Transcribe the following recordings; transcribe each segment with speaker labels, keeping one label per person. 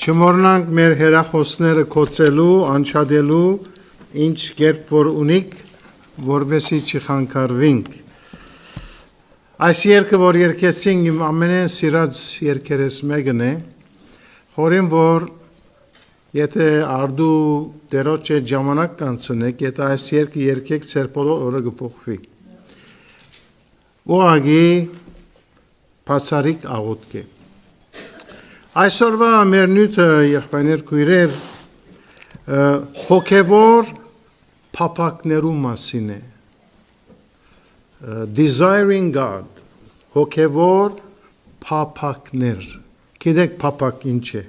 Speaker 1: Չմոռնանք մեր հեռախոսները կոծելու, անջատելու, ինչ կերպ որ ունիք, որպեսզի չխանգարվենք։ Այս երգը, որ երգեցինք, իմ ամենեն սիրած երգերից մեկն է, խորին, որ եթե արդու դերոջ է ժամանակ կանցնեք, եթե այս երգը երգեք, ծեր բոլոր օրը կփոխվի։ Ուղղակի բացառիկ աղոթք է։ Այսօրվա մեր նյութը եղբայրներ քույրեր հոգևոր փափակներու մասին է։ Desiring God, հոգևոր փափակներ։ Գիտեք փափակ ինչ է։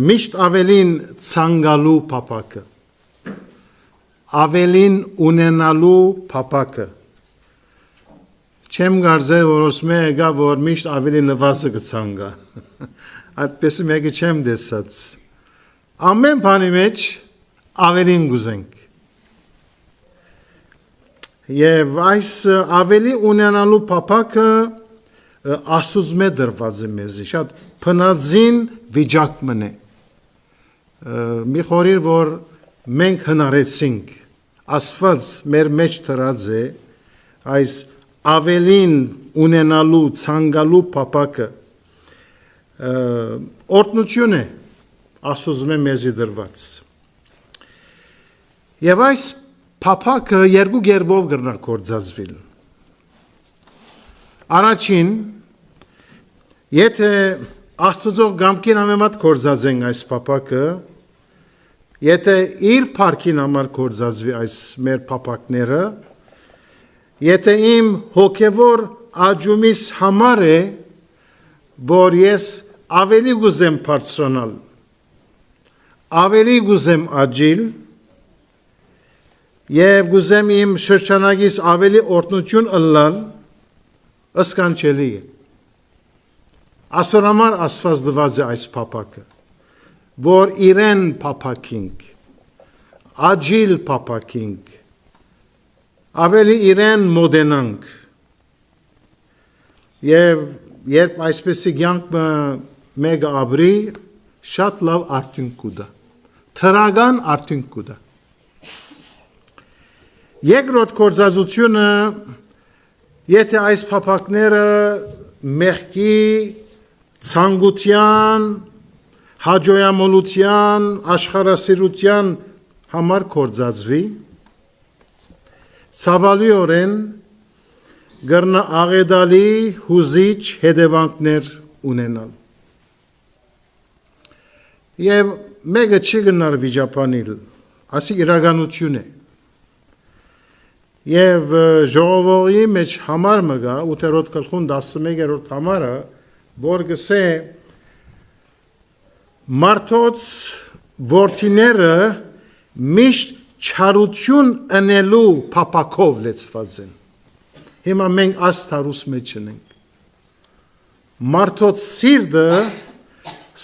Speaker 1: Միշտ ավելին ցանկալու փափակը։ Ավելին ունենալու փափակը։ Չեմ կարծել, որ ոսմե եկա, որ միշտ ավելի նվազը կցանգա։ Այդպես մեկը չեմ տեսած։ Ամեն բանի մեջ ավելին գուզենք։ Եվ այս ավելի ունենալու փափակը Աստծո դրված է մեզի, շատ փնազին վիճակն է։ Մի խորիր, որ մենք հնարեցինք, Աստված մեր մեջ դրած է այս ավելին ունենալու, ցանկալու փափակը օրհնություն է Աստծո մեզի դրված։ Եվ այս փափակը երկու կերպով կրնա գործածվել։ Առաջին, եթե Աստծո կամքին համեմատ գործածենք այս փափակը, եթե իր փառքին համար գործածվի այս մեր փափակները, եթե իմ հոգևոր աճումիս համար է, որ ես ավելի գուզեմ բարձրանալ, ավելի գուզեմ աճիլ, եւ գուզեմ իմ շրջանագիս ավելի օրհնություն ըլլալ, ըսկանչելի է։ Ասորամար Աստված դված է այս փափակը, որ իրեն փափակինք, աճիլ փափակինք, ավելի իրեն մոդենանք, և երբ այսպեսի կյանքը մեկը ապրի, շատ լավ արդյունք կուտա, թրական արդյունք կուտա։ Երկրորդ գործածությունը, եթե այս փափակները մեղքի, ցանկության, հաջողամոլության, աշխարհասիրության համար գործածվի, ցավալիորեն կրնա աղետալի հուզիչ հետևանքներ ունենալ։ Եվ մեկը չի գնար վիճապանիլ, ասի իրականություն է։ Եվ ժողովողի մեջ համար մգա, 8-րդ գլխուն 11-րդ համարը, որ գսե մարդոց որդիները միշտ չարություն ընելու փափակով լեցված են։ Հիմա մենք աստարուս մեջ ենք։ Մարդոց սիրտը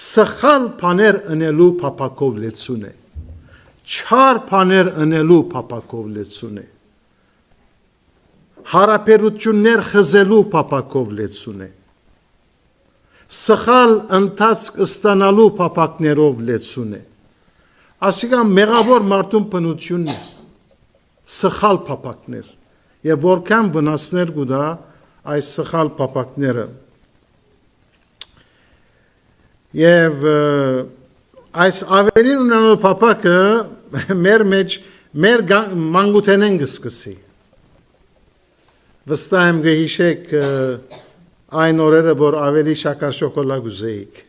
Speaker 1: սխալ բաներ ընելու փափակով լեցուն է։ Չար բաներ ընելու փափակով լեցուն է։ Հարաբերություններ խզելու փափակով լեցուն է։ Սխալ ընթացք ստանալու փափակներով լեցուն է։ Ասիկա մեղավոր մարդուն բնությունն է, սխալ փափակներ, և որքան վնասներ կուտա այս սխալ փափակները։ Եվ այս ավելին ունենալու փափակը մեր մեջ, մեր մանկութենեն կսկսի։ Վստահ եմ կհիշեք այն օրերը, որ ավելի շաքար շոկոլադ կուզեիք։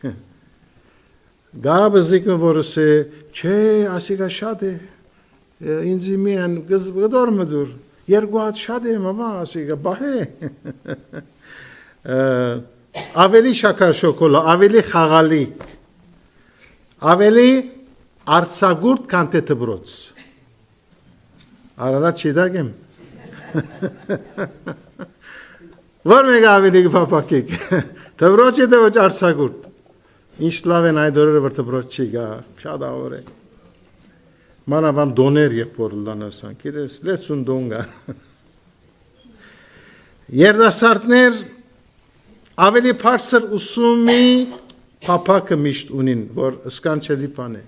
Speaker 1: Գաբը զիկնը որս է, չէ, ասիկա շատ է, ինձի միան գդոր մդուր, երկու հատ շատ է, մամա, ասիկա, բահ է։ Ավելի շաքար շոկոլա, ավելի խաղալիք, ավելի արցագուրդ կանտե տբրոց։ Արարա չիդակ եմ։ Որ մեկ ավելի կպապակիկ, տբրոց եթե ոչ արցագուրդ։ Ինչ լավ են այդ օրերը, որ տբրոց չի գա, շատ ավոր է։ Մանավան դոներ երբ որ լանասան, գիտես, լեցուն դոն գա։ Երդասարտներ ավելի բարձր ուսումի փափակը միշտ ունին, որ սկանչելի բան է։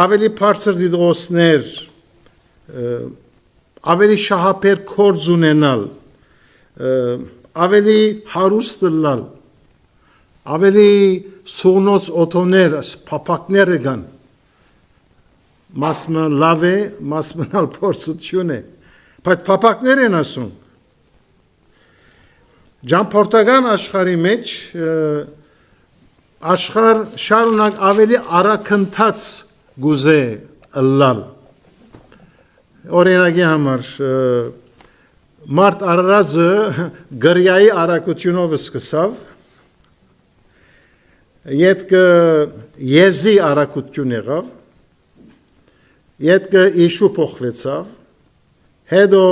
Speaker 1: Ավելի բարձր դիտողներ, ավելի շահապեր կորձ ունենալ, ավելի հարուստ լալ, ավելի սողնոց օթոներ, փափակները կան, մասը լավ է, մասը փորձություն է, բայց փափակներ են ասում։ Ճամփորդական աշխարհի մեջ աշխարհ շարունակ ավելի արագընթաց գուզե լալ։ Օրինակի համար մարդ Արարածը գրյայի արագությունով սկսավ, ետքը եզի արագություն եղավ, ետքը իշու փոխվեցավ, հետո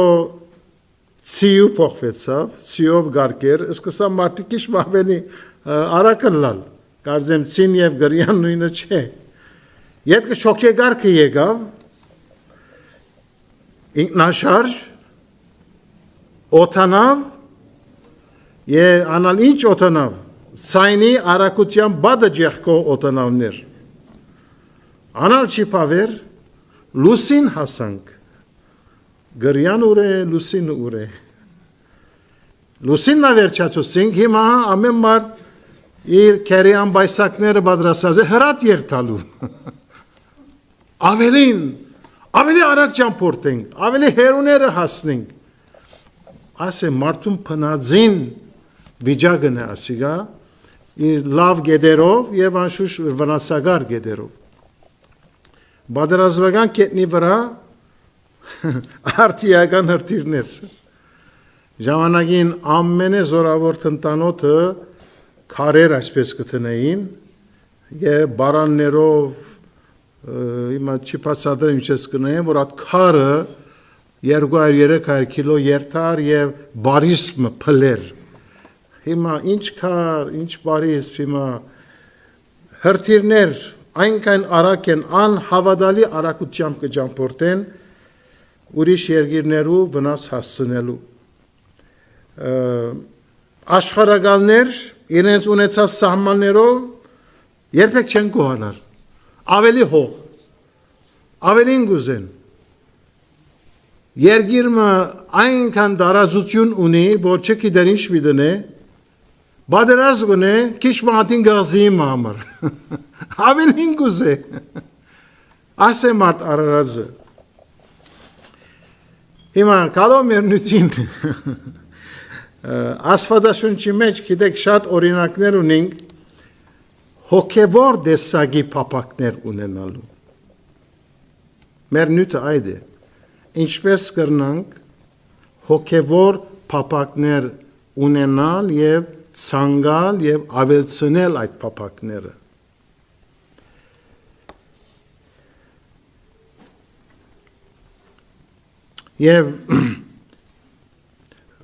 Speaker 1: ցիու փոխվեցավ, ցիով գարկեր, սկսավ մարդիկ իշ ավելի արագ լալ, կարծեմ ցին եւ գրյան նույնը չէ։ Ետքը շոկեգարքը եկավ, ինքնաշարժ, օթանավ, եւ անալ ինչ օթանավ, ցայնի արագության բադը ջեղքո օթանավներ։ Անալ չի փավեր, լուսին հասանք, գրյան ուր է, լուսին ուր է։ Լուսինն ավերջացուցինք, հիմա ամեն մարդ իր կերյան բայսակները բադրասած է հրատ երթալու։ Ավելի արագ ճամփորդենք, ավելի հերուները հասնենք։ Ասե մարդուն փնածին վիճակն է ասիգա, իր լավ գեդերով եւ անշուշտ վնասագար գեդերով։ Բادرազվական կետնի վրա արտիական հրթիռներ։ Ժամանակին ամենե զորավոր տնտանոթը քարեր այսպես կտնեին եւ բարաններով հիմա չի բացատրեմ ինչ ես կնային, որ այդ քարը 200-300 կիլո երթար եւ բարիսմ փլեր։ Հիմա ինչ քար, ինչ բարիսմ, հիմա հրթիռներ այնքան արագ են, անհավատալի արագությամբ կճամփորդեն ուրիշ երկիրներու վնաս հասցնելու։ Աշխարհակալներ իրենց ունեցած սահմաններով երբեք չեն գոհանար։ Ավելի հող, ավելին գուզեն։ Երկիրը այնքան տարածություն ունի, որ չգիտեն ինչ միտն է, բادرազմ ունե, քիչ մատին գազի համար։ Ավելին գուզե։ Ասե մարդ Արարածը։ Հիմա կալով մեր նույնին Աստվածաշունչի մեջ գիտեք շատ օրինակներ ունենք հոգևոր դեսագի փափակներ ունենալու։ Մեր նույնը այդ է։ Ինչպես կրնանք հոգևոր փափակներ ունենալ եւ ցանկալ եւ ավելցնել այդ փափակները։ Եվ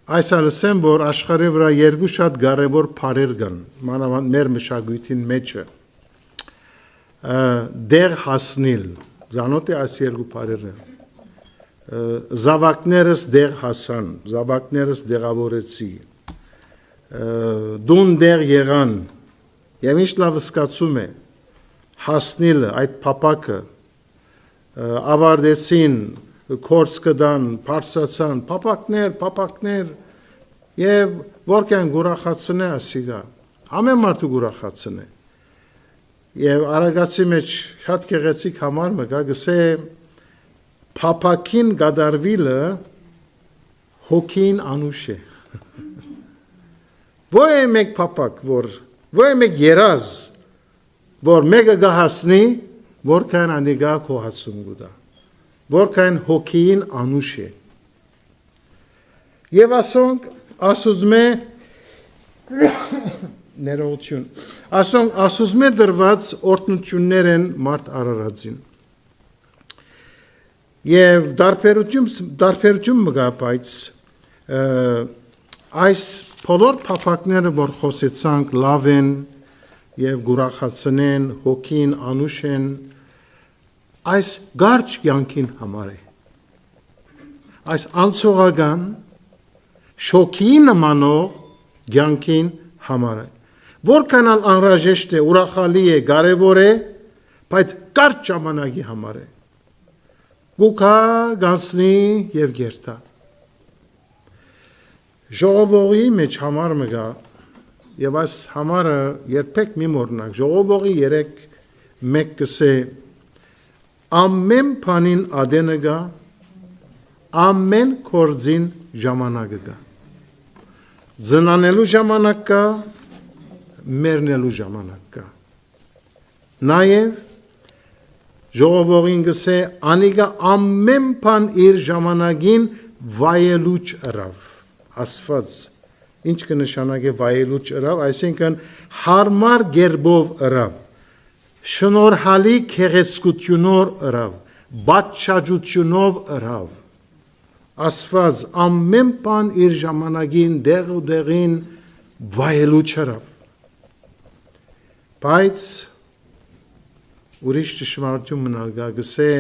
Speaker 1: այս ասեմ, որ աշխարհի վրա երկու շատ կարևոր բառեր կան, մանավանդ մեր մշակույթին մեջը։ Դեր հասնել, զանոթ է այս երկու բառերը։ Զավակներս դեր հասան, զավակներս դեղավորեցի։ Դուն դեր եղան, եւ ինչ լավ սկացում է, հասնելը, այդ փափակը, ավարտեցին կորց կդան, պարսացան, պապակներ, և որքան գուրախացն է ասիգա, ամեն մարդու գուրախացն է, և արագացի մեջ շատ կեղեցիկ համար մգա, գսե պապակին գադարվիլը հոգին անուշ է, ոչ է մեկ պապակ, ոչ է մեկ երազ, որ մեկը գահասնի, որքան անդիգա կոհացում գուդա, որքան հոգին անուշ է։ Եվ ասոնք ասուզմ է ներողություն, ասոնք ասուզմ է դրված օրտնություններ են մարդ Արարածին։ Եվ դարբերություն մգա, բայց այս բոլոր փափակները, որ խոսեցանք, լավ են եւ գուրախացն են, հոգին անուշ են, այս գարջ կյանքին համար է, այս անցողական շոքի նմանող կյանքին համար է, որքան անհրաժեշտ է, ուրախալի է, կարևոր է, բայց կարճ ժամանակի համար է։ Գուքա գանցնի եւ գերտա։ Ժողովողի մեջ համար մը գա եւ այս համարը երբեք մի մոռնաք։ Ժողովողի 3:1 կսե ամեն բանին ադենը գա, ամեն կորձին ժամանակը գա։ Ձնանելու ժամանակ կա, մեռնելու ժամանակ կա։ Նաեւ ժողովողին գսե անիգա ամեն բան իր ժամանակին վայելուչ ըրավ։ Ասված ինչ կնշանակե վայելուչ ըրավ, այսինքն հարմար գերբով ըրավ, շնորհալի քեղեցկությունով ըրավ, բաճճությունով ըրավ։ Ասված ամեն բան իր ժամանակին դեղ ու դեղին վայելուչ ըրավ։ Բայց ուրիշ ճշմարտություն մնալ գա գսե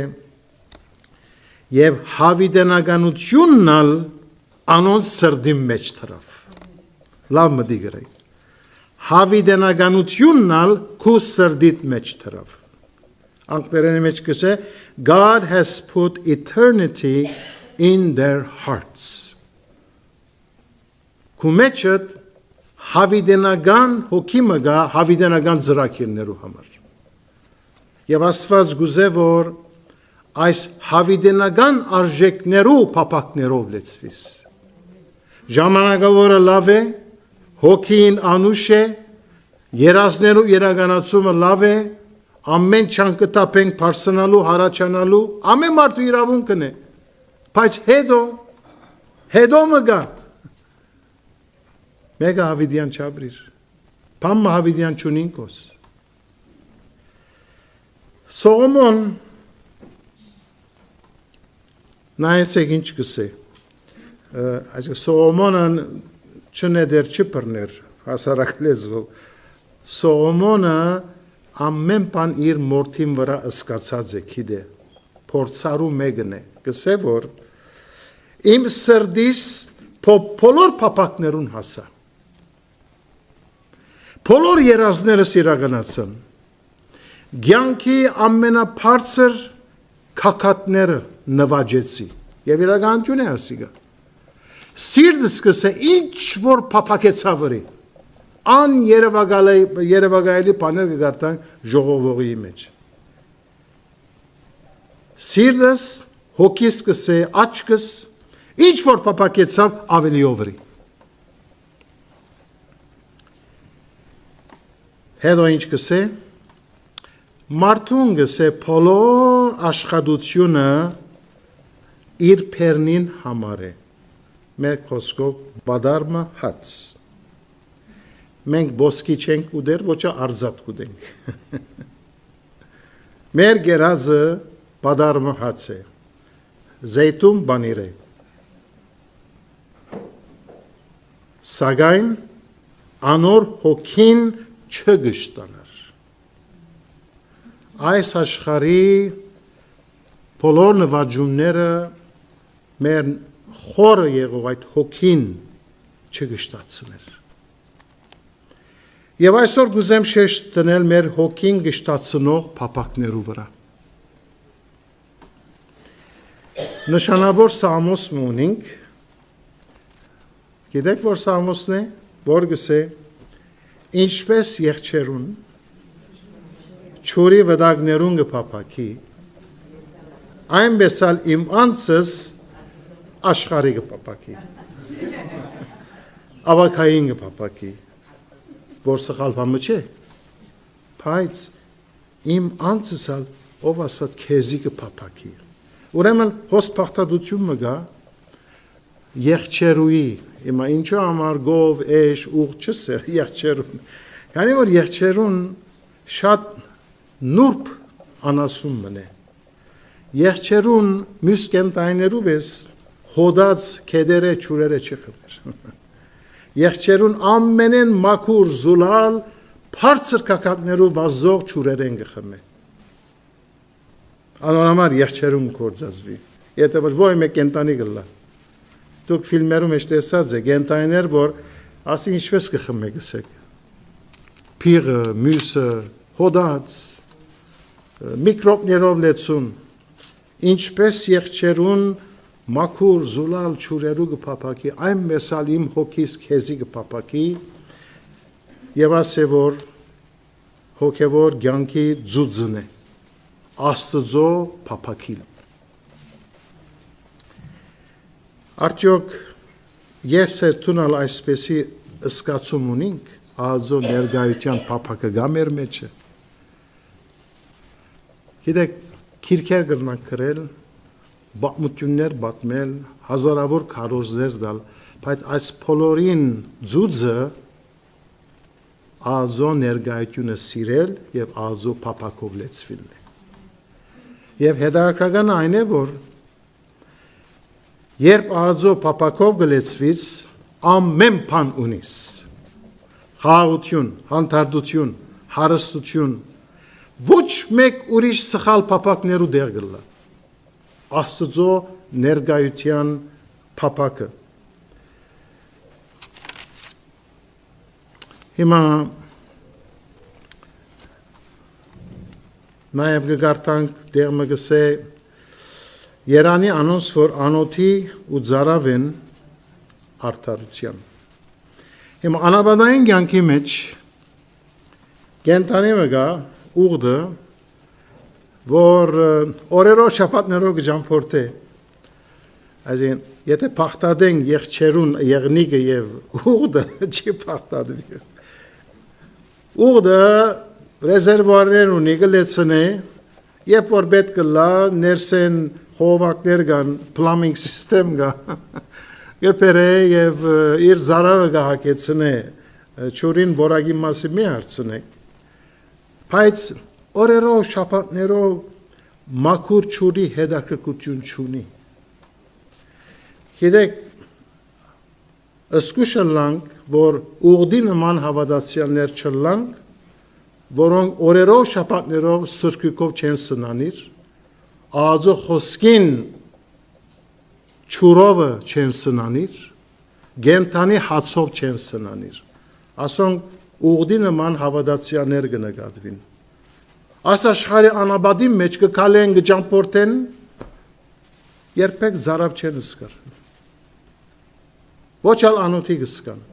Speaker 1: եւ հավիտենականությունն ալ անոնց սրդի մեջ թրավ։ Լավ մտի գրեք։ Հավիտենականությունն ալ քու սրդիդ մեջ թրավ։ Անգլերենի մեջ կսե God has put eternity in their hearts։ Քու մեջդ հավիտենական հոգի մը գա հավիտենական ծրագիրներու համար։ Եվ Աստված գուզե որ այս հավիտենական արժեքներու փափակներով լեցվիս։ Ժամանակավորը լավ է, հոգին անուշ է, երազներու իրականացումը լավ է, ամեն չանկը տապենք պարսնալու, հարաչանալու, ամեն մարդու իրավունքն է, բայց հետո մը գա, մեկը հավիդյան չաբրիր, պամը հավիդյան չունին կոս։ Սողոմոն նայեցեք ինչ կսե, Սողոմոնն չնեդեր չպրներ, հասարակ լեզվով, Սողոմոնը ամեն բան իր մորթին վրա ըսկացած է, գիտե, փորձարու մեկն է, կսե որ իմ սրդիս բոլոր փափակներուն հասա, բոլոր երազներս իրականացան, գյանքի ամենաբարձր քակատները նվաճեցի եւ իրականություն է ասիգա։ Սիրտս կսե ինչ որ փափակեցա վրի, ան երևակայելի բաներ կգարտան ժողովողի մեջ։ Սիրտս, հոգիս կսե, աչքս, ինչ որ փափակեցավ ավելի վրի։ Հետո ինչ կսե, մարդուն գսե բոլոր աշխատությունը իր փերնին համար է, մեր խոսքով բադարմը հաց։ Մենք ոսկի չենք ուդեր, ոչը արզատ կուդենք։ Մեր գերազը բադարմը հաց է, զեյթուն բանիր է։ Սակայն անոր հոգին չգշտանար։ Այս աշխարհի բոլոր նվաճումները մեր խորը եղող այդ հոգին չգշտացներ։ Եվ այսօր գուզեմ շեշտ դնել մեր հոգին գշտացնող փափակներու վրա։ Նշանավոր Սամոս ունենք, գիտեք որ Սամոսն է, որ գսե ինչպես եղջերուն չորի վտակներուն կփափակի, այնպես էլ իմ անձս աշխարհի կփափակի, ավակային կփափակի, որ սխալ բանը չէ, բայց իմ անձս էլ ով ասված քեզի կփափակի։ Ուրեմն հոս փախտadություն մը գա եղջերուի, հիմա ինչու համար գով, էշ, ուղ չսեր եղջերուն, քանի որ եղջերուն շատ նուրբ անասում մնե։ Եղջերուն մյուս կենտայներու պես հոդած կեդերը չուրերը չխմեր։ Եղջերուն ամենեն մաքուր զուլալ բարձր կակատներու վազող չուրերեն գխմե։ Անոնամար եղջերուն կործածվի։ Եթե որ ոյ մեկ կենտանի գլա։ Դուք ֆիլմերում մեջ տեսած է կենտայներ, որ ասի ինչպես կխմե գսեք։ փիղը, մյուսը, հոդած, միկրոբներով լեցուն, ինչպես եղջերուն մաքուր զուլալ ճուրերու կփապակի, այն մեսալ իմ հոգիս քեզի կփապակի, եւ ասե որ հոգևոր ցանկի ծուծն է, Աստծո փապակիլ։ Արդյոք եւ սերտունալ այսպեսի սկացում ունենք, Աստծո ներգայության փապակը գա մեր մեջը։ Գիտեք, քիրքեր կրնանք գրել, բացմություններ բացմել, հազարավոր քարոզներ դալ, բայց այս բոլորին ծուծը Աստծո ներգայությունը սիրել եւ Աստծո փապակով լեցվելն է։ Եվ հետաքրքրական այն է, որ երբ Աստծո փապակով գլեցվից, ամեն բան ունիս։ Խաղաղություն, հանդարտություն, հարստություն, ոչ մեկ ուրիշ սխալ փապակներու դեր գլա։ Աստծո ներգայության փապակը։ Հիմա նաև գարտանք դերմը գսե Երանի անոնց որ անոթի ու ծարավեն արդարության։ Հիմա անաբադային կյանքի մեջ կենտանի մգա ուղդը որ օրերով շաբաթներով կջամփորտե այսին եթե փախտադեն եղջերուն եղնիկը եւ ուղդը չի փախտադվի ուղդը ռեզերվուարներ ունի գլեցնե երբ որ պետք կլա ներսեն խողովակներ կան plumbing system կա գեփերը եւ իր զարավը գահակեցնե ճուրին որագի մասի մի հարցնե բայց օրերով շաբաթներով մաքուր ճուրի հետաքրքրություն չունի գիտեք ըսկուշլանք որ ուղդի նման հավատացյալներ չլանք որոնք օրերով շաբաթներով սրկույկով չեն սնանիր Աստծո խոսքին ճուրովը չեն սնանիր գենտանի հացով չեն սնանիր ասոնք ուղդի նման հավատացյալներ կնկատվին աս աշխարհի անաբադի մեջ կքալեն կջամփորտեն երբեք զարավ չեն սկար ոչ ալ անոթի կսկան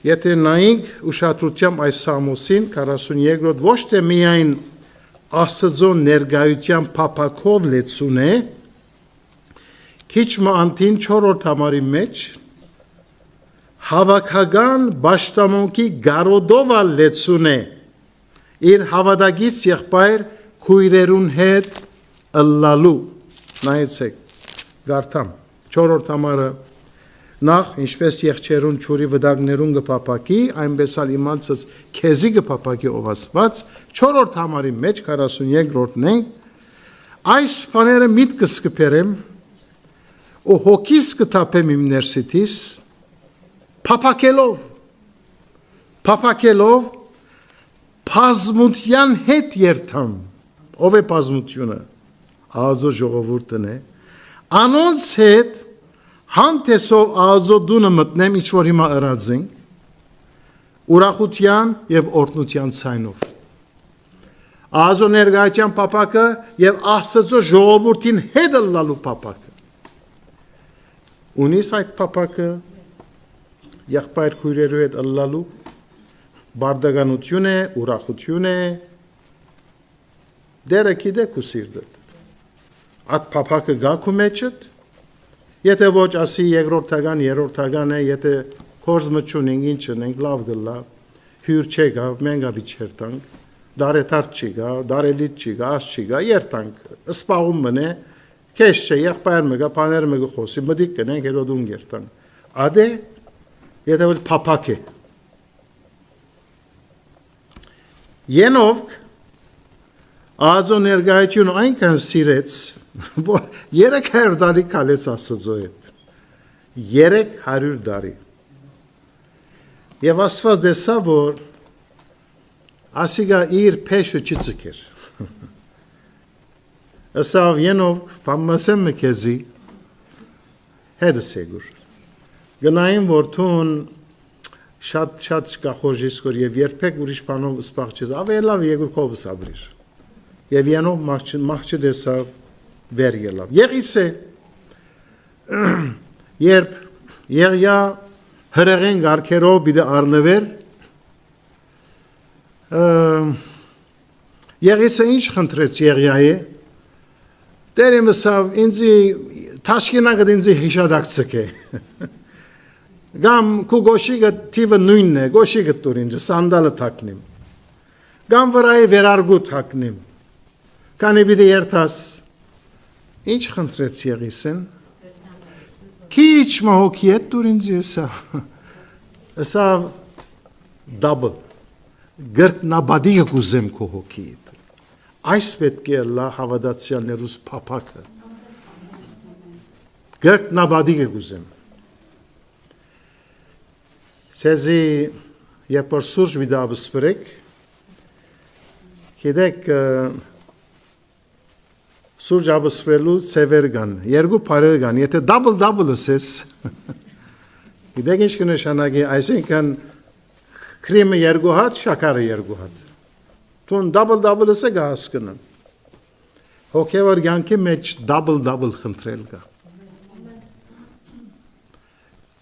Speaker 1: Եթե նայենք ուշադրությամբ այս Սամոսին 43-րդ ոչ թե միայն Աստծո ներգայության փապակով լեցուն է, քիչ մանտին 4-րդ համարի մեջ հավաքական ճշտամունքի գարոդով լեցուն է իր հավատագից եղբայր քույրերուն հետ ըլլալու նայեցեք գարտամ 4-րդ համարը Նախ, ինչպես եղջերուն ճուրի վդակներուն կփապակի, այնպես ալ իմանցս քեզի կփապակի ով Աստված, 4-րդ համարի մեջ 43-րդն ենք, այս բաները միտքս կփերեմ, ու հոգիս կթափեմ իմ ներսիտիս, փապակելով, բազմության հետ երթամ, ով է բազմությունը, Աստծո ժողովուրդն է, անոնց հետ Հանտեսով Աստծո դունը մտնեմ ինչ որ հիմա ըրած ենք ուրախության եւ օրհնության ցայնով Աստծո ներգայության փապակը եւ Աստծո ժողովրդին հետ լալու փապակը ունիս այդ փապակը եղբայր քույրերու հետ լալու բարդականություն է ուրախություն է դերը գիտեք ու սիրտդ այդ փապակը գա քու մեջդ Եթե ոչ ասի երկրորդական, երրորդական է, եթե կորզմը չունենք, ինչ ունենք, լավ գլա, հյուր չեկա, մենք աբի չերտանք, դարետարդ չի գա, դարելիտ չի գա, աս չի գա, երտանք, սպաղում մն է, քեզ չէ, եղբայր մը գա, պաներ մը գա խոսի, մդիկ կնենք, հետո դուն երտանք։ Ադե, եթե որ փապակ է։ Ենովք, Աստծո ներգայությունը այնքան սիրեց, որ 300 տարի կալեց Աստծո հետ։ 300 տարի։ Եվ Աստված դեսա, որ ասիգա իր փեշը չծկեր։ Ասավ ենով, պամասեմ մկեզի, հետը սեգուր։ գնային որդուն շատ կախորժիս կոր եւ երբեք ուրիշ բանով սպաղ չես ավելի լավ երկրքով սաբրիր եւ յանով մահճ դեսավ վեր ելավ եղիս է երբ եղյա հրեղեն գարքերով բիդե արնվեր եղիսը ինչ խնդրեց եղյայի դեր իմսավ ինձի թաշկինագդ ինձի հիշադակցք է Gam ku goşigat tiva nuyne goşigat turince sandalı taknim. Gam varayı verargu taknim. Kani bir de yertas. İnç xantret yegisin. Ki iç mahokiyet turince esa double. Gırt nabadiye kuzem kohokiyet. Aysbet ki Allah havadatsyanlerus papakı. Gırt nabadiye kuzem. Sezi yapar surj vida besprek. Hidek surj abesprelu severgan. Yergu parergan. Yete double ses. Hidek iş güne şanagi aysenken kremi yergu hat, şakarı yergu hat. Tun double ise gaskının. Hokevar ganki meç double xıntrelga.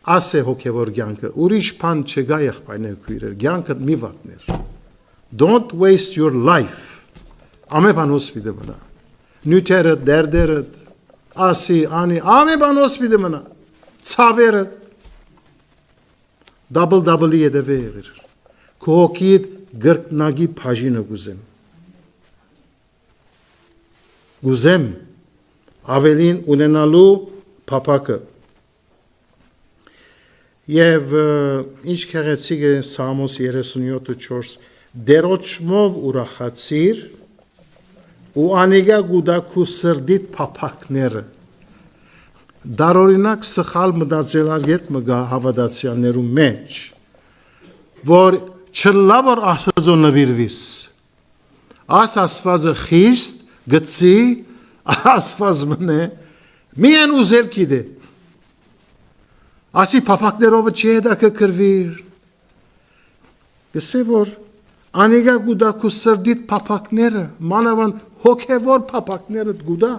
Speaker 1: Ասե հոգևոր կյանքը ուրիշ բան չկա եղբայրներ քույրեր կյանքդ մի վատներ Don't waste your life ամե բան հոսպիտը մնա նյութերը դերդերը ասի անի ամե բան հոսպիտը մնա ցավերը double յետևե եղիր քո հոգիդ գրկնագի բաժինը գուզեմ ավելին ունենալու փապակը Եվ ինչ քեղեցիկ է Սամոս 37:4 դերոճմով ուրախացիր ու անիգա գուդակու սրդիտ փափակները դարօրինակ սխալ մտածելակերպ մգա հավատացյալներու մեջ որ չլա որ Աստծո նվիրվիս ասվածը խիստ գծի ասված մնե միան ուզել կիդե Ասի փափակներով չի հետակը կրվիր Գսե որ անիգա գուդակու սրդիտ փափակները մանավան հոգևոր փափակները գուդա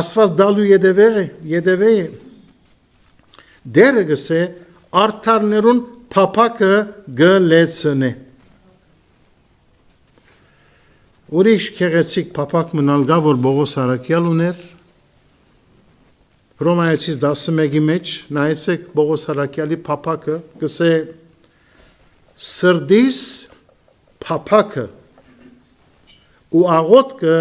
Speaker 1: Ասված դալու յետևե Դերը գսե արդարներուն փափակը գլեցնե Ուրիշ քեղեցիկ փափակ մնալգա որ Բողոս Արաքյալ ուներ Հռոմայացիս 11-ի մեջ նայեցեք Բողոս Արաքյալի փափակը գսե սրդիս փափակը ու աղոթքը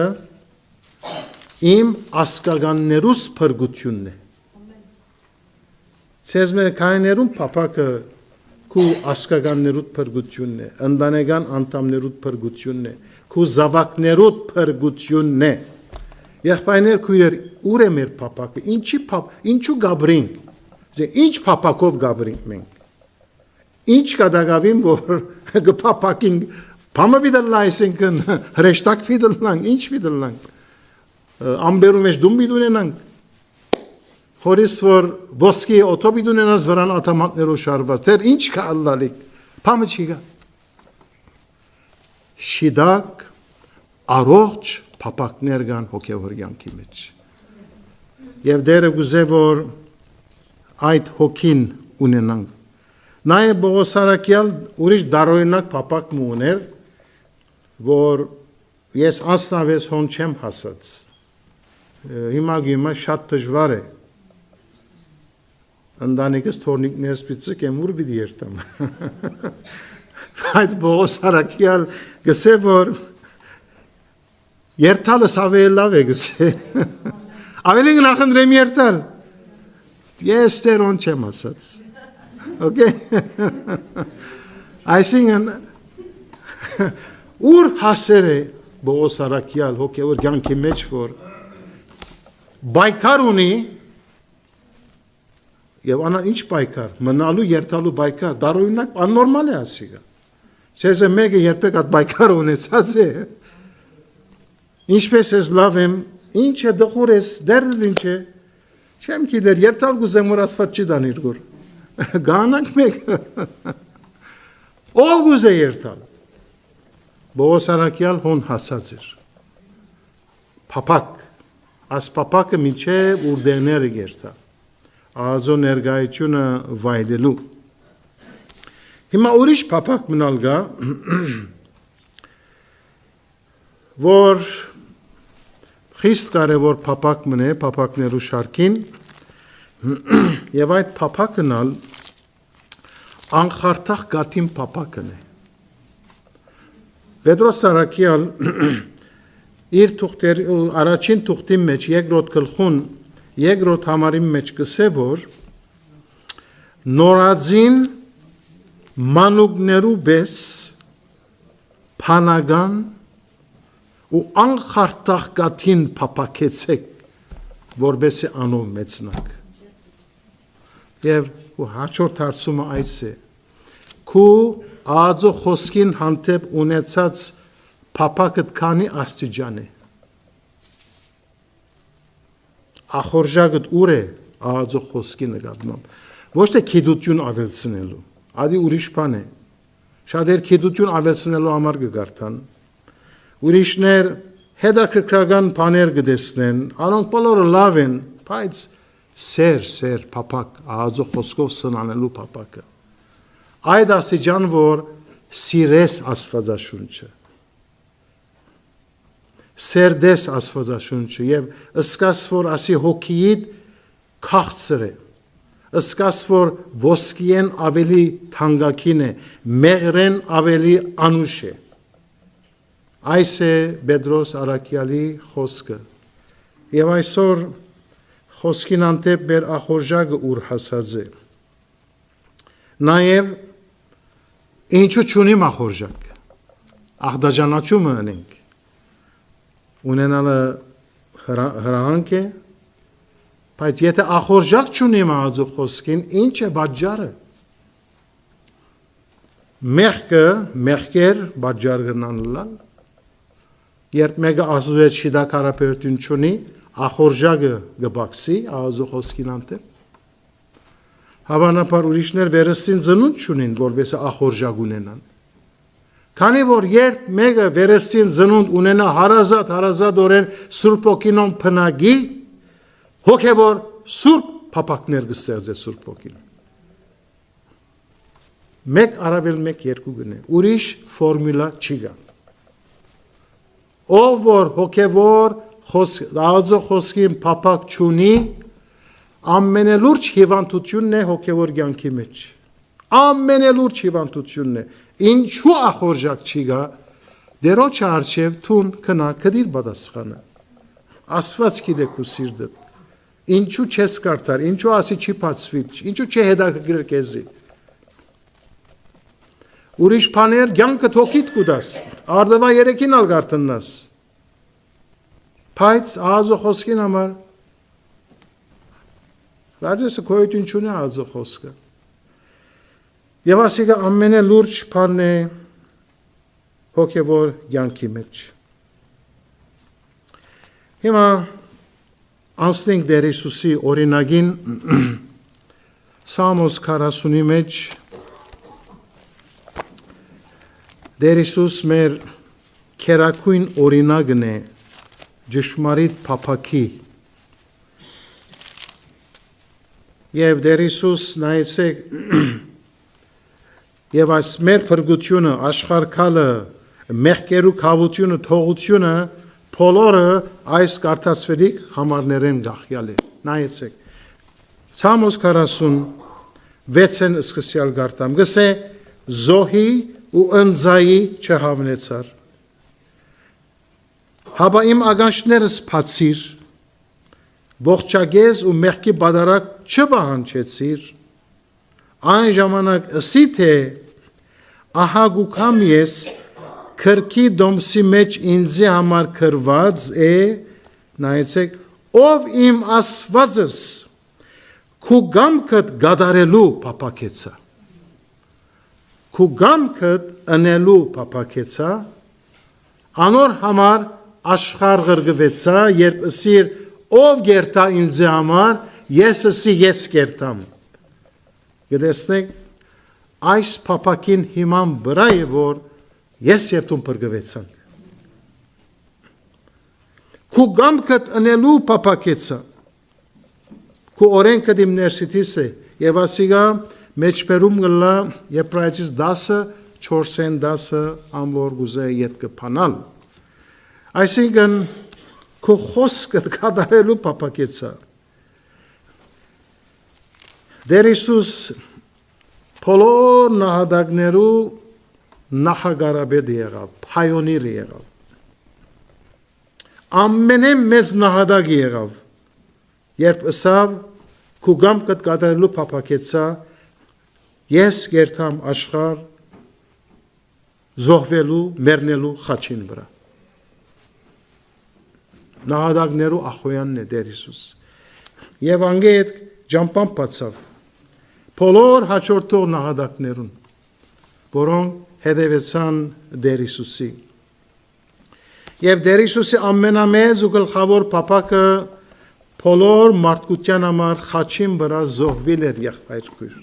Speaker 1: իմ ասկագաններուս փրկությունն է Ցեզմե քայներուն փափակը քու ասկագաններուտ փրկությունն է ընտանեկան անդամներուտ փրկությունն է քու զավակներուտ փրկությունն է Եղբայրներ քույրեր ուր է մեր փափակը ինչու գաբրինք ինչ փափակով գաբրինք մենք ինչ կդագավին որ գփափակինք փամը բիդլա այսինքն հրեշտակ բիդլանք ինչ բիդլանք ամբերու մեջ դում բիդունենանք խորիս որ ոսկի օտո բիդունենաս վրան աթամատներով շարված դեր ինչ կա ալլալիկ փամը չի գա շիդակ առողջ փափակներ կան հոգևոր կյանքի մեջ եւ դերը գուզե որ այդ հոգին ունենանք նաեւ Բողոս Արաքյալ ուրիշ դարօրինակ փափակ ուներ որ ես անձնավես հոն չեմ հասած հիմա շատ դժվար է ընտանիքս թորնիկներս պիծիկ եմ ուր պիտի երթամ բայց Բողոս Արաքյալ գսե որ Երթալս ավելի լավ է գսե ավելի նախընտրեմ երթալ ես տերոն չեմ ասած Okay Այսինքն ուր հասեր է Բողոս Արաքյալ հոգևոր կյանքի մեջ որ բայկար ունի եւ անա ինչ բայկար մնալու երթալու բայկար դարօրինակ աննորմալ է ասիգա Սեզը մեկը երբեք այդ բայկար ունեցած է Ինչպես ես լավ եմ, ինչ է դխուր ես, դերդդ ինչ է, Չեմ գիտեր, երթալ գուզեմ որ Աստված չի դան իր գոր։ Գանանք մեկ։ Ով գուզե երթալ։ Բողոս Արաքյալ հոն հասած էր։ Փապակ, աս փապակը մինչև ուրդեները երթա։ Ազո ներգայությունը վայելելու։ Հիմա ուրիշ փապակ մնալ գա, որ խիստ կարևոր փապակ մնե, փապակներու շարքին, եւ այդ փապակն ալ անխարտախ գաթին փապակն է։ Պետրոս Սարակյալ իր թուղթերի առաջին թուղթի մեջ երկրորդ գլխուն երկրորդ համարի մեջ կսե որ նորածին մանուկներու բես փանագան ու անխարտախ գաթին փապակեցեք որբեսի անով մեծնակ եւ հաջորդ հարցումը այս է քու ածո խոսքին հանդեպ ունեցած փապակդ քանի աստիճան է ախորժակդ ուր է ածո խոսքի նկատմամբ ոչ թե քիդություն ավելցնելու ադի ուրիշ բան է շատեր քիդություն ավելցնելու համար կգարտան ուրիշներ հետաքրքրական բաներ կտեսնեն, անոնք բոլորը լավ են, բայց սեր փապակ, ածո խոսքով սնանելու փապակը։ Այդ աստիճան, որ սիրես Աստվածաշունչը, սերդես Աստվածաշունչը եւ ըսկաս որ ասի հոգիիդ քաղցր է, ըսկաս որ ոսկիեն ավելի թանկագին է, մեղրեն ավելի անուշ է։ Այս է Պետրոս Արաքյալի խոսքը եւ այսօր խոսքին անտեպ մեր ախորժակը ուր հասած է նաեւ ինչու չունիմ ախորժակ աղդաջանաչումը անենք ունենալը հրանք է բայց եթե ախորժակ չունիմ ածո խոսքին ինչ է բաժարը մեղքեր բաժար գնանլալ Երբ մեկը Աստծո հետ շիդակարապետություն չունի, ախորժակը գբաքսի, ածո խոսքին անտեպ։ Հավանաբար ուրիշներ վերստին ծնունդ չունին, որպես ախորժակ ունենան։ Քանի որ երբ մեկը վերստին ծնունդ ունենա հարազատորեն Սուրբ Օգինոն փնագի, հոգևոր Սուրբ փապակներ կստեղծե Սուրբ Օգին։ Մեկ առավել մեկ երկու գնե, ուրիշ ֆորմուլա չի գա։ Ով որ հոգևոր ածո խոսքին փապակ չունի, ամենելուրջ հիվանդությունն է հոգևոր կյանքի մեջ։ Ամենելուրջ հիվանդությունն է։ Ինչու ախորժակ չի գա, դերոջ արչև թուն քնա կդիր պատասխանը։ Աստված գիտե քու սիրտը։ Ինչու չես կարդար, ինչու ասի չի բացվի, ինչու չի հետաքրքրել քեզի։ Ուրիշ բաներ կյանքը թոքիդ կուտաս, արդվա երեքին ալ գարտնաս։ Բայց ածո խոսքին համար Վարդեսը քոյություն չունի ածո խոսքը։ Եվ ասիկը ամենելուրջ բանն է հոգևոր կյանքի մեջ։ Հիմա անցնենք Տեր Հիսուսի օրինակին Սամոս 40-ի մեջ Տեր Հիսուս մեր քերակույն օրինակն է ճշմարիտ փապակի Եվ Տեր Հիսուս նայեցեք եւ այս մեր փրկությունը աշխարհքալը մեղքերու քավությունը թողությունը բոլորը այս կարդացվելիք համարներեն գախյալ է նայեցեք Սամոս 46-ն սկսյալ գարտամ գսե զոհի ու ընձայի չհավնեցար Հաբա իմ ագանչներս փացիր ողջագեզ ու մեղքի բադարակ չբահանջեցիր այն ժամանակ ըսի թե ահա գուքամ ես քրքի դոմսի մեջ ինձի համար քրված է նայեցեք ով իմ Աստվածս քու գամքդ գադարելու փապակեցա քու գամքդ ընելու փապակեցա անոր համար աշխարհ գրգվեցա երբ ըսիր ով գերտա ինձ համար Եսսի ես կերտամ։ Գտեսնեք, այս փապակին հիման վրա է, որ ես եւ դու բրգվեցանք։ Քու գամքդ ընելու փապակեցա։ Քու օրենքը դիմ ներսիտիս է եւ ասիգա մեջբերում գլա Եբրայեցիս 10:4-10 ամոր գուզե յետ կփանալ։ Այսինքն քու խոսքը կատարելու փապակեցա։ Դեր Հիսուս բոլոր նահատակներու նախագարաբեդ եղավ, փայոնիր եղավ։ Ամենը մեծ նահատակ եղավ, երբ ըսավ քու գամքդ կատարելու փապակեցա, ես կերտամ աշխարհ զոհվելու, մեռնելու խաչին վրա։ Նահատակներու ախոյանն է Տեր Հիսուս։ Եվ անգետ ջամփան բացավ բոլոր հաջորդող նահատակներուն, որոնք հետևեցան Տեր Հիսուսի։ Եվ Տեր Հիսուսի ամենամեծ ու գլխավոր փապակը բոլոր մարդկության համար խաչին վրա զոհվել էր եղբայրքույր։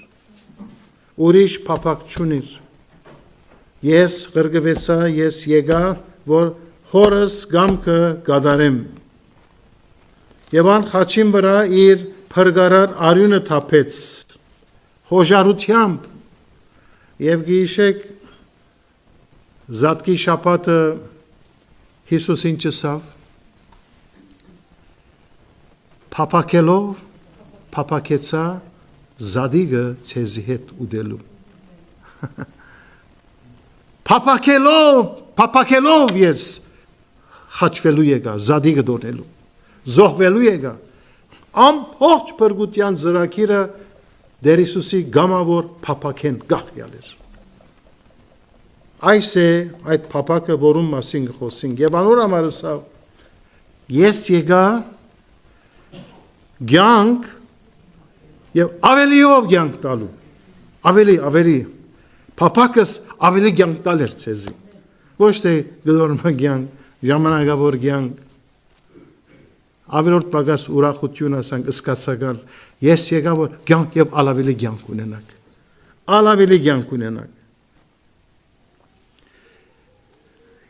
Speaker 1: Ուրիշ փապակ չունիր։ Ես գրգվեցա, ես եկա, որ հորս գամքը կատարեմ։ Եվ ան խաչին վրա իր փրկարար արյունը թափեց խոժարությամբ եւ գիշեք զատկի շաբաթը Հիսուսին ճսավ փապակելով փապակեցա զադիգը ցեզի հետ ուդելու փապակելով ես խաչվելու եկա զադիգը դոնելու զոհվելու եկա ամբողջ բրգության ծրագիրը Տեր Հիսուսի գամավոր փապակեն գախյալ էր։ Այս է այդ փապակը, որում մասին խոսենք, եւ անոր համար ասավ ես եկա ցանկ եւ ավելիով ցանկ տալու ավելի փապակս ավելի ցանկ տալ էր ցեզի ոչ թե գլորմա ցանկ ժամանակավոր ցանկ ավելորդ պագաս ուրախություն ասանք սկացական ես եկա որ ցանկ եւ ավելի ցանկ ունենանք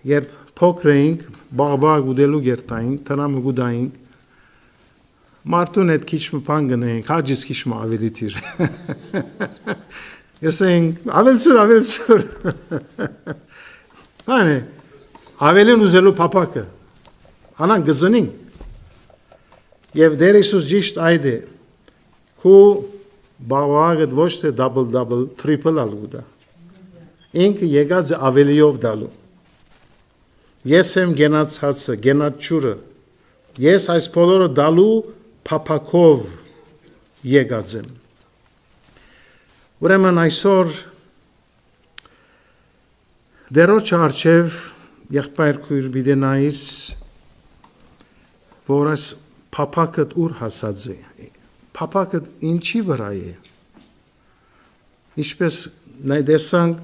Speaker 1: երբ փոքրենք բաղբաղ ուդելու գերտայինք տրամը գուդայինք մարդուն հետ քիչ մփան գնենք հաջից քիչ ավելի տիր Եսենք ավելցուր Անը ավելին ուզելու փապակը անան գզնին Եվ Տեր Հիսուս ճիշտ այդ է քու բաղբաղդ ոչ թե double triple ալու դա ինքը եկած ավելիով դալու Ես եմ գենաց հացը գենաց ճուրը ես այս բոլորը դալու փապակով եկած եմ Ուրեմն այսօր դերոջ արչև եղբայր քույր բիդենայից որ այս փապակդ ուր հասած է փապակդ ինչի վրա է ինչպես նայդեսանք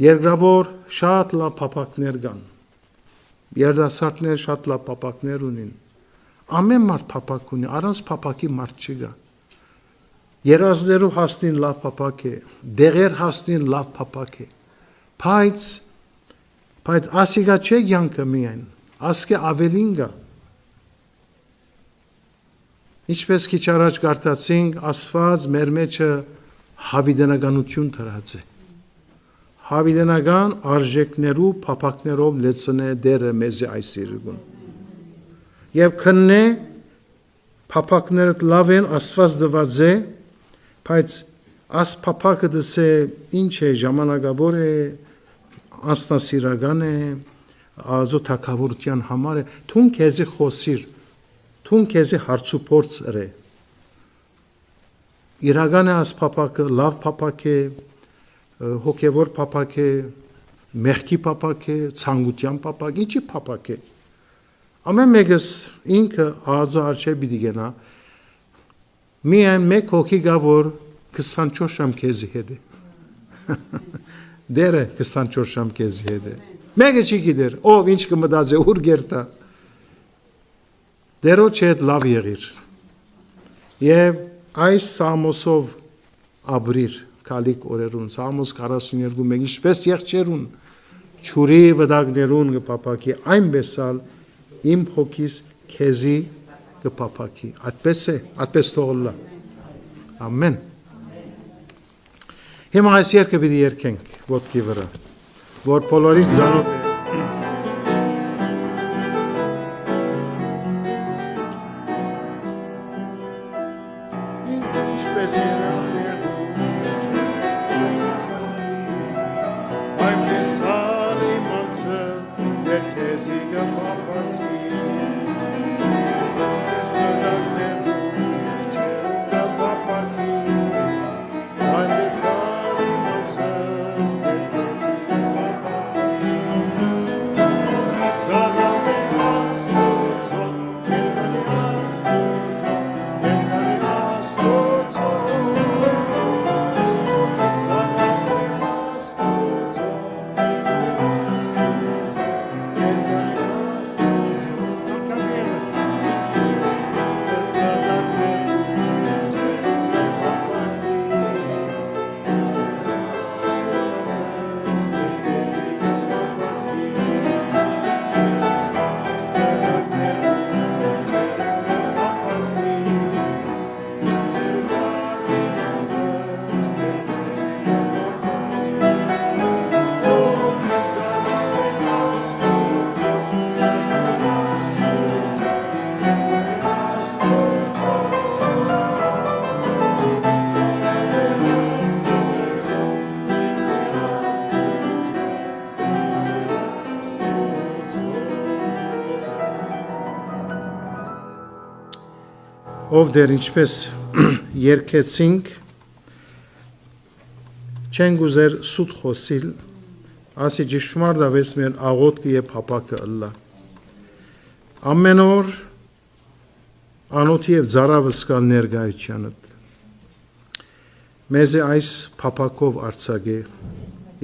Speaker 1: երկրավոր շատ լավ փապակներ կան երդասարտներ շատ լավ փապակներ ունին ամեն մարդ փապակ ունի առանց փապակի մարդ չի գա Երազներու հասնին լավ փապակ է, դեղեր հասնին լավ փապակ է, բայց ասիգա չէ յանքը միայն, ասկե ավելին գա։ Ինչպես քիչ առաջ կարդացինք, ասված մեր մեջը հավիտենականություն դրած է։ Հավիտենական արժեքներու փապակներով լեցնե դերը մեզ այս իրգուն։ Եվ քննե փապակներդ լավ են ասված դված է Բայց աս փապակը դսե ինչ է ժամանակավոր է անստասիրական է ազոթակավորության համար է թուն քեզի խոսիր թուն քեզի հարցուփորձ ըրե իրական է աս փապակը լավ փապակ է հոգևոր փապակ է մեղքի փապակ է ցանկության փապակ ինչի փապակ է ամեն մեկս ինքը ազո արչե պիտի գնա Միայն մեկ հոգի գա, որ 24 ժամ քեզի հետ է։ Դերը 24 ժամ քեզի հետ է։ Մեկը չի գիտեր, ով ինչ կմտածի, ուր գերտա։ Դերոջ հետ լավ եղիր։ Եվ այս Սամոսով ապրիր քալիք օրերուն, Սամոս 42:1 ինչպես եղջերուն ճուրի վտակներուն կփափակի, այնպես ալ իմ հոգիս քեզի կփափակի։ Այդպես է, այդպես թողլա։ Ամեն։ Հիմա այս երգը պիտի երգենք ոտքի վրա, որ բոլորից զանոթ է։ Ինչպես երանդերում, այնպես ալ իմ անձը քեզի կփափակի։ Ով դեր ինչպես երկեցինք, չենք ուզեր սուտ խոսիլ, ասի ճիշմարտ ավես մեր աղոտքը և հապակը ըլլա։ Ամեն օր անոթի և ձարավս կալ ներգայությանըտ, մեզ է այս պապակով արցագե,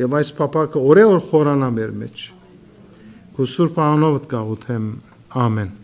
Speaker 1: և այս պապակը օրե օր խորանա մեր մեջ, կու սուրբ անովդ կաղութեմ, ամեն։